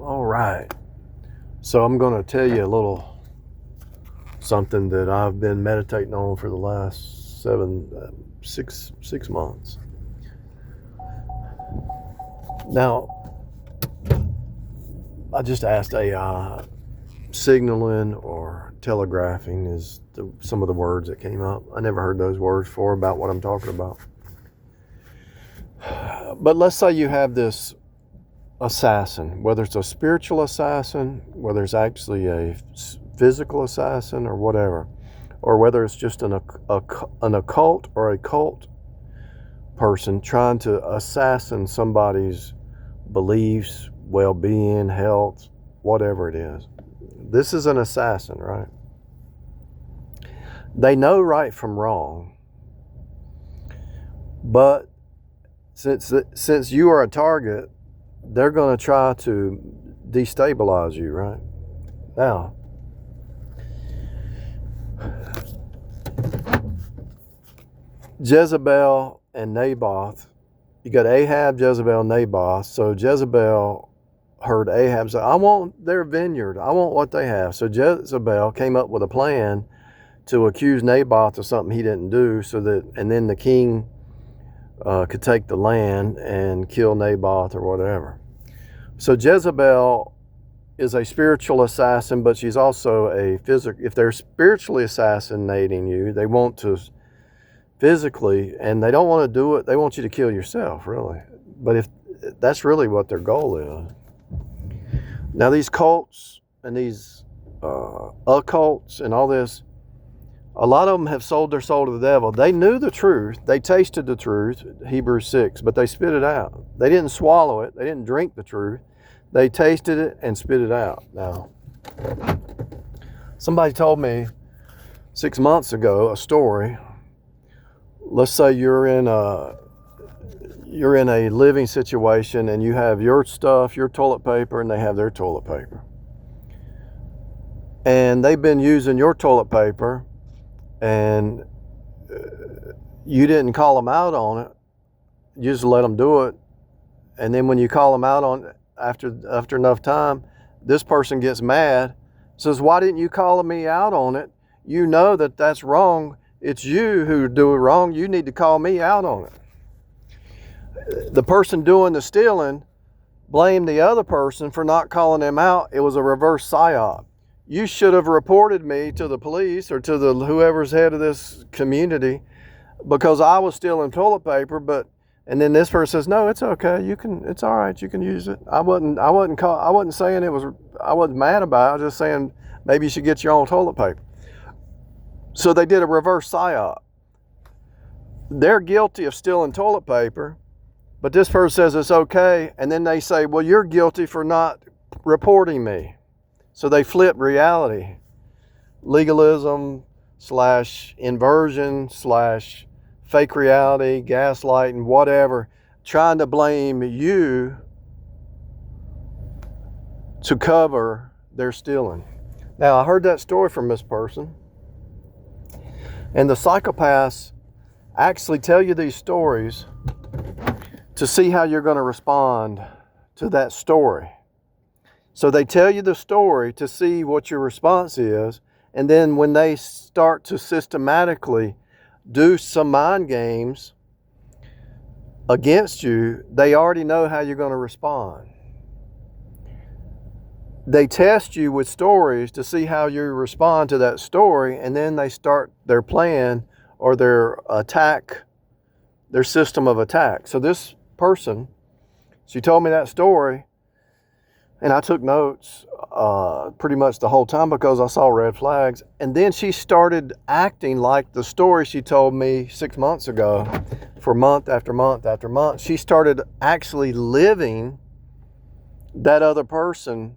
All right. So I'm going to tell you a little something that I've been meditating on for the last 6 months. Now, I just asked AI. Signaling or telegraphing is some of the words that came up. I never heard those words before about what I'm talking about. But let's say you have this assassin, whether it's a spiritual assassin, whether it's actually a physical assassin or whatever, or whether it's just an occult or a cult person trying to assassin somebody's beliefs, well-being, health, whatever it is. This is an assassin, right? They know right from wrong, but since you are a target, they're going to try to destabilize you, right? Now, Jezebel and Naboth, you got Ahab, Jezebel, Naboth. So Jezebel heard Ahab say, I want their vineyard. I want what they have. So Jezebel came up with a plan to accuse Naboth of something he didn't do, and then the king could take the land and kill Naboth or whatever. So Jezebel is a spiritual assassin, but she's also a physical. If they're spiritually assassinating you, they want to physically, and they don't want to do it. They want you to kill yourself, really. But if that's really what their goal is. Now these cults and these occults and all this, a lot of them have sold their soul to the devil. They knew the truth. They tasted the truth, Hebrews 6, but they spit it out. They didn't swallow it. They didn't drink the truth. They tasted it and spit it out. Now, somebody told me 6 months ago a story. Let's say you're in a living situation and you have your stuff, your toilet paper, and they have their toilet paper. And they've been using your toilet paper and you didn't call them out on it. You just let them do it. And then when you call them out on it, after enough time, this person gets mad, says, why didn't you call me out on it? You know that that's wrong. It's you who do it wrong. You need to call me out on it. The person doing the stealing blamed the other person for not calling them out. It was a reverse psyop. You should have reported me to the police or to whoever's head of this community because I was stealing toilet paper. And then this person says, no, it's okay. It's all right. You can use it. I wasn't saying I wasn't mad about it. I was just saying maybe you should get your own toilet paper. So they did a reverse psyop. They're guilty of stealing toilet paper, but this person says it's okay. And then they say, well, you're guilty for not reporting me. So they flip reality. Legalism / inversion / fake reality, gaslighting, whatever, trying to blame you to cover their stealing. Now, I heard that story from this person. And the psychopaths actually tell you these stories to see how you're going to respond to that story. So they tell you the story to see what your response is. And then when they start to systematically do some mind games against you, they already know how you're going to respond. They test you with stories to see how you respond to that story, and then they start their plan or their attack, their system of attack. So this person, she told me that story, and I took notes pretty much the whole time because I saw red flags. And then she started acting like the story she told me 6 months ago for month after month after month. She started actually living that other person.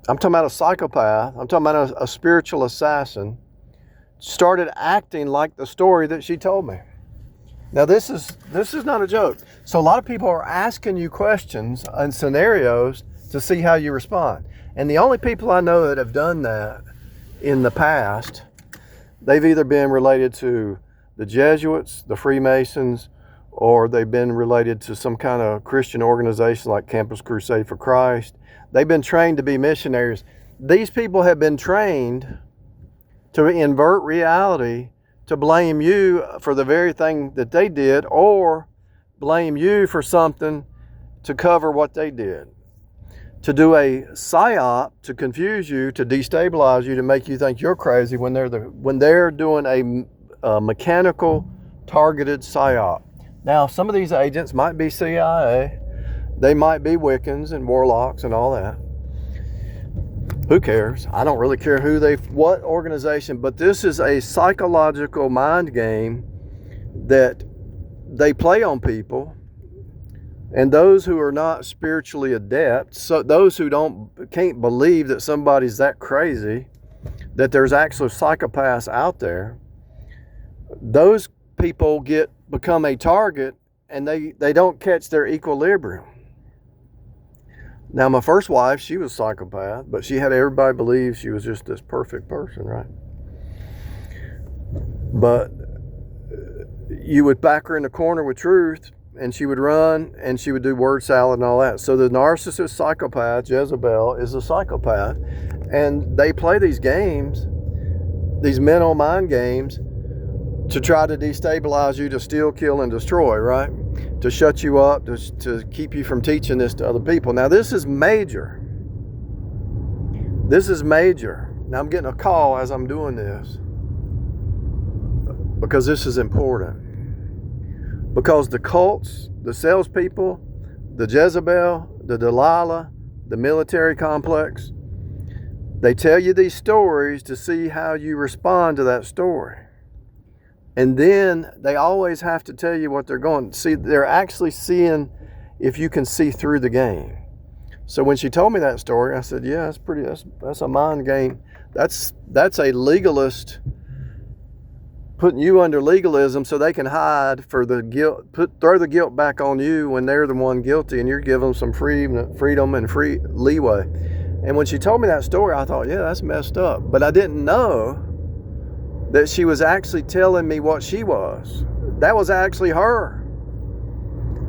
I'm talking about a psychopath. I'm talking about a spiritual assassin. Started acting like the story that she told me. Now this is not a joke. So a lot of people are asking you questions and scenarios to see how you respond. And the only people I know that have done that in the past, they've either been related to the Jesuits, the Freemasons, or they've been related to some kind of Christian organization like Campus Crusade for Christ. They've been trained to be missionaries. These people have been trained to invert reality, to blame you for the very thing that they did, or blame you for something to cover what they did. To do a psyop, to confuse you, to destabilize you, to make you think you're crazy when they're doing a mechanical, targeted psyop. Now, some of these agents might be CIA, they might be Wiccans and warlocks and all that. Who cares? I don't really care what organization, but this is a psychological mind game that they play on people. And those who are not spiritually adept, so those who can't believe that somebody's that crazy, that there's actually psychopaths out there, those people become a target, and they don't catch their equilibrium. Now, my first wife, she was a psychopath, but she had everybody believe she was just this perfect person, right? But you would back her in the corner with truth, and she would run, and she would do word salad and all that. So the narcissist psychopath, Jezebel, is a psychopath, and they play these games, these mental mind games, to try to destabilize you, to steal, kill, and destroy, right? To shut you up, to keep you from teaching this to other people. Now, this is major. This is major. Now, I'm getting a call as I'm doing this, because this is important. Because the cults, the salespeople, the Jezebel, the Delilah, the military complex, they tell you these stories to see how you respond to that story. And then they always have to tell you what they're going to see. They're actually seeing if you can see through the game. So when she told me that story, I said, yeah, that's a mind game. That's a legalist putting you under legalism so they can hide for the guilt, throw the guilt back on you when they're the one guilty, and you're giving them some freedom and free leeway. And when she told me that story, I thought, yeah, that's messed up. But I didn't know that she was actually telling me what she was. That was actually her.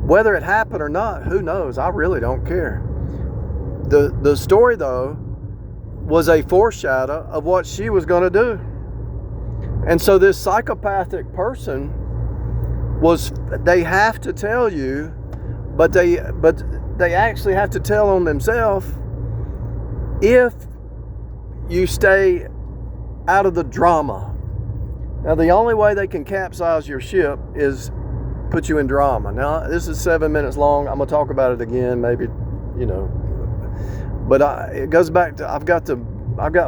Whether it happened or not, who knows? I really don't care. The story, though, was a foreshadow of what she was going to do. And so this psychopathic person they have to tell you, but they actually have to tell on themselves if you stay out of the drama. Now, the only way they can capsize your ship is put you in drama. Now, this is 7 minutes long. I'm going to talk about it again, maybe, but it goes back to, I've got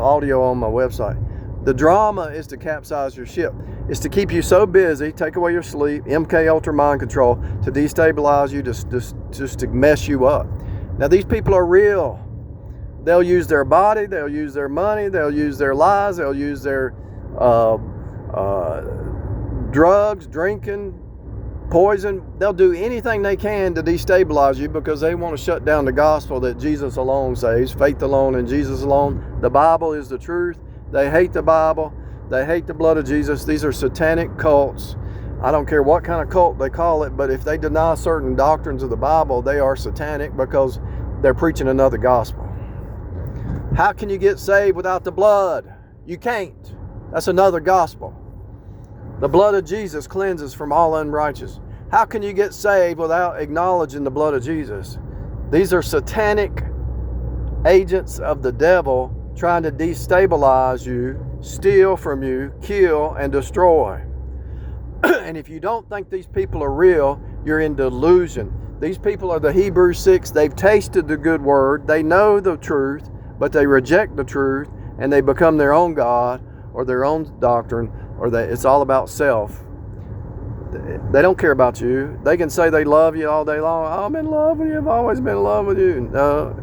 audio on my website. The drama is to capsize your ship. It's to keep you so busy, take away your sleep, MK Ultra mind control, to destabilize you, just to mess you up. Now, these people are real. They'll use their body, they'll use their money, they'll use their lies, they'll use their drugs, drinking, poison. They'll do anything they can to destabilize you because they want to shut down the gospel that Jesus alone saves, faith alone in Jesus alone. The Bible is the truth. They hate the Bible. They hate the blood of Jesus. These are satanic cults. I don't care what kind of cult they call it, but if they deny certain doctrines of the Bible, they are satanic because they're preaching another gospel. How can you get saved without the blood? You can't. That's another gospel. The blood of Jesus cleanses from all unrighteousness. How can you get saved without acknowledging the blood of Jesus? These are satanic agents of the devil trying to destabilize you, steal from you, kill, and destroy. And if you don't think these people are real, you're in delusion. These people are the Hebrews 6. They've tasted the good word. They know the truth, but they reject the truth, and they become their own God or their own doctrine, or it's all about self. They don't care about you. They can say they love you all day long. Oh, I'm in love with you. I've always been in love with you. No,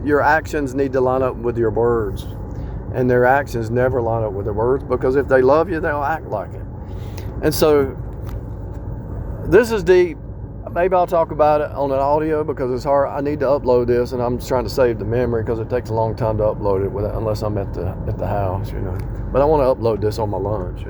your actions need to line up with your words. And their actions never line up with their words, because if they love you, they'll act like it. And so this is deep. Maybe I'll talk about it on an audio because it's hard. I need to upload this, and I'm just trying to save the memory because it takes a long time to upload it unless I'm at the house, But I want to upload this on my lunch,